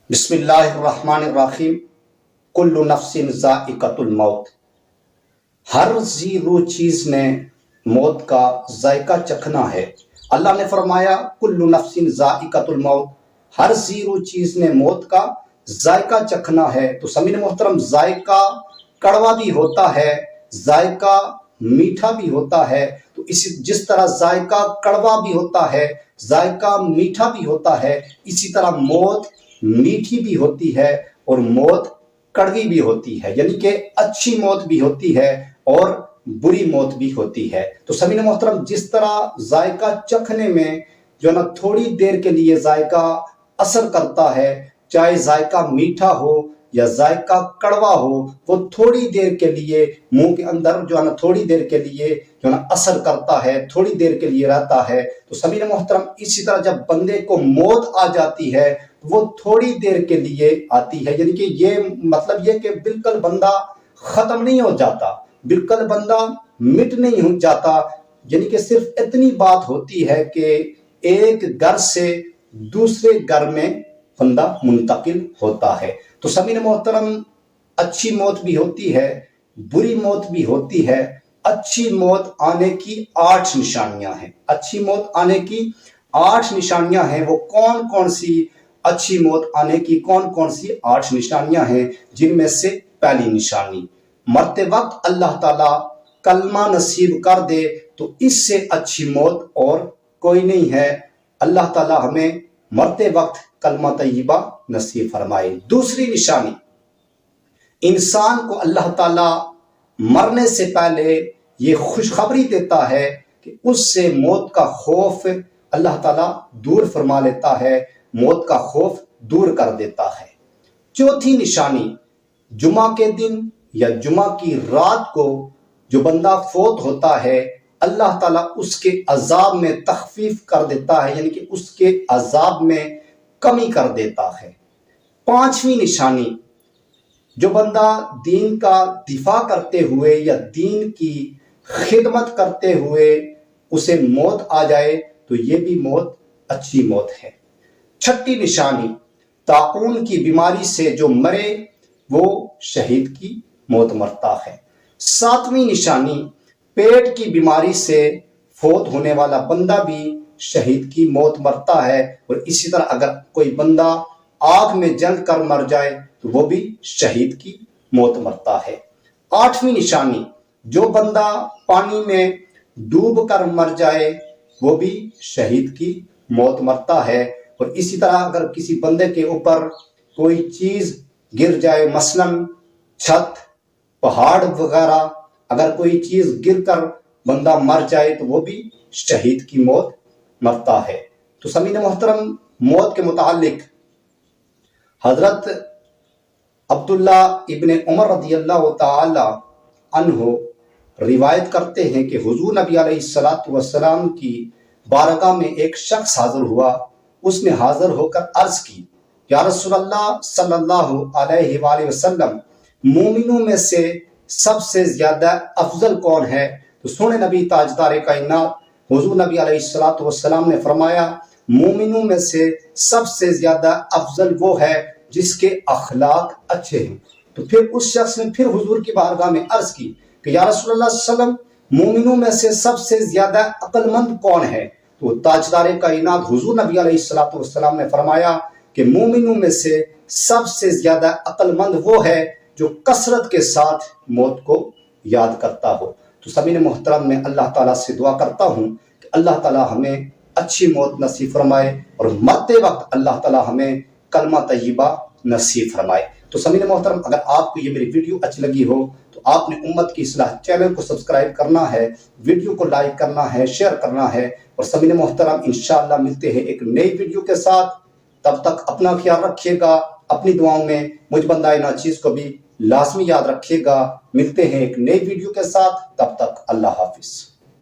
بسم اللہ الرحمن الرحیم کل نفس ذائقۃ الموت۔ ہر ذی روح چیز نے موت کا ذائقہ چکھنا ہے۔ اللہ نے فرمایا کل نفس ذائقۃ الموت، ہر ذی روح چیز نے موت کا ذائقہ چکھنا ہے۔ تو سامعین محترم، ذائقہ کڑوا بھی ہوتا ہے، ذائقہ میٹھا بھی ہوتا ہے۔ تو جس طرح ذائقہ کڑوا بھی ہوتا ہے، ذائقہ میٹھا بھی ہوتا ہے، اسی طرح موت میٹھی بھی ہوتی ہے اور موت کڑوی بھی ہوتی ہے، یعنی کہ اچھی موت بھی ہوتی ہے اور بری موت بھی ہوتی ہے۔ تو سامعین محترم، جس طرح ذائقہ چکھنے میں جو نا تھوڑی دیر کے لیے ذائقہ اثر کرتا ہے، چاہے ذائقہ میٹھا ہو یا ذائقہ کڑوا ہو، وہ تھوڑی دیر کے لیے منہ کے اندر جو ہے نا تھوڑی دیر کے لیے جو نا اثر کرتا ہے، تھوڑی دیر کے لیے رہتا ہے۔ تو سامعین محترم، اسی طرح جب بندے کو موت آ جاتی ہے وہ تھوڑی دیر کے لیے آتی ہے، یعنی کہ یہ مطلب یہ کہ بالکل بندہ ختم نہیں ہو جاتا، بالکل بندہ مٹ نہیں ہو جاتا، یعنی کہ صرف اتنی بات ہوتی ہے کہ ایک گھر سے دوسرے گھر میں بندہ منتقل ہوتا ہے۔ تو سامعین محترم، اچھی موت بھی ہوتی ہے، بری موت بھی ہوتی ہے۔ اچھی موت آنے کی 8 نشانیاں ہیں۔ اچھی موت آنے کی 8 نشانیاں ہیں۔ وہ کون کون سی اچھی موت آنے کی کون کون سی 8 نشانیاں ہیں؟ جن میں سے پہلی نشانی، مرتے وقت اللہ تعالیٰ کلمہ نصیب کر دے تو اس سے اچھی موت اور کوئی نہیں ہے۔ اللہ تعالیٰ ہمیں مرتے وقت کلمہ طیبہ نصیب فرمائے۔ دوسری نشانی، انسان کو اللہ تعالیٰ مرنے سے پہلے یہ خوشخبری دیتا ہے کہ اس سے موت کا خوف اللہ تعالیٰ دور فرما لیتا ہے، موت کا خوف دور کر دیتا ہے۔ چوتھی نشانی، جمعہ کے دن یا جمعہ کی رات کو جو بندہ فوت ہوتا ہے، اللہ تعالیٰ اس کے عذاب میں تخفیف کر دیتا ہے، یعنی کہ اس کے عذاب میں کمی کر دیتا ہے۔ پانچویں نشانی، جو بندہ دین کا دفاع کرتے ہوئے یا دین کی خدمت کرتے ہوئے اسے موت آ جائے تو یہ بھی موت اچھی موت ہے۔ چھٹی نشانی، طاعون کی بیماری سے جو مرے وہ شہید کی موت مرتا ہے۔ ساتویں نشانی، پیٹ کی بیماری سے فوت ہونے والا بندہ بھی شہید کی موت مرتا ہے، اور اسی طرح اگر کوئی بندہ آگ میں جل کر مر جائے تو وہ بھی شہید کی موت مرتا ہے۔ آٹھویں نشانی، جو بندہ پانی میں ڈوب کر مر جائے وہ بھی شہید کی موت مرتا ہے، اور اسی طرح اگر کسی بندے کے اوپر کوئی چیز گر جائے، مثلاً چھت، پہاڑ وغیرہ، اگر کوئی چیز گر کر بندہ مر جائے تو وہ بھی شہید کی موت مرتا ہے۔ تو سامعین محترم، موت کے متعلق حضرت عبداللہ ابن عمر رضی اللہ تعالی عنہ روایت کرتے ہیں کہ حضور نبی علیہ السلام کی بارگاہ میں ایک شخص حاضر ہوا۔ اس نے حاضر ہو کر عرض کی، یا رسول اللہ صلی اللہ علیہ وآلہ وسلم، مومنوں میں سے سب سے زیادہ افضل کون ہے؟ تو سونے نبی تاجدار کائنات حضور نبی علیہ السلام نے فرمایا، مومنوں میں سے سب سے زیادہ افضل وہ ہے جس کے اخلاق اچھے ہیں۔ تو پھر اس شخص نے پھر حضور کی بارگاہ میں عرض کی کہ یا رسول اللہ صلی اللہ علیہ وسلم، مومنوں میں سے سب سے زیادہ عقل مند کون ہے؟ تو تاجدار کائنات حضور نبی علیہ السلام نے فرمایا کہ مومنوں میں سے سب سے زیادہ عقل مند وہ ہے جو کثرت کے ساتھ موت کو یاد کرتا ہو۔ تو سامعین محترم، میں اللہ تعالیٰ سے دعا کرتا ہوں کہ اللہ تعالیٰ ہمیں اچھی موت نصیب فرمائے اور مرتے وقت اللہ تعالیٰ ہمیں کلمہ طیبہ نصیب فرمائے۔ تو سامعین محترم، اگر آپ کو یہ میری ویڈیو اچھی لگی ہو تو آپ نے امت کی اصلاح چینل کو سبسکرائب کرنا ہے، ویڈیو کو لائک کرنا ہے، شیئر کرنا ہے، اور سامعین محترم انشاءاللہ ملتے ہیں ایک نئی ویڈیو کے ساتھ۔ تب تک اپنا خیال رکھیے گا، اپنی دعاؤں میں مجھ بندہ ناچیز کو بھی لازمی یاد رکھیے گا۔ ملتے ہیں ایک نئی ویڈیو کے ساتھ، تب تک اللہ حافظ۔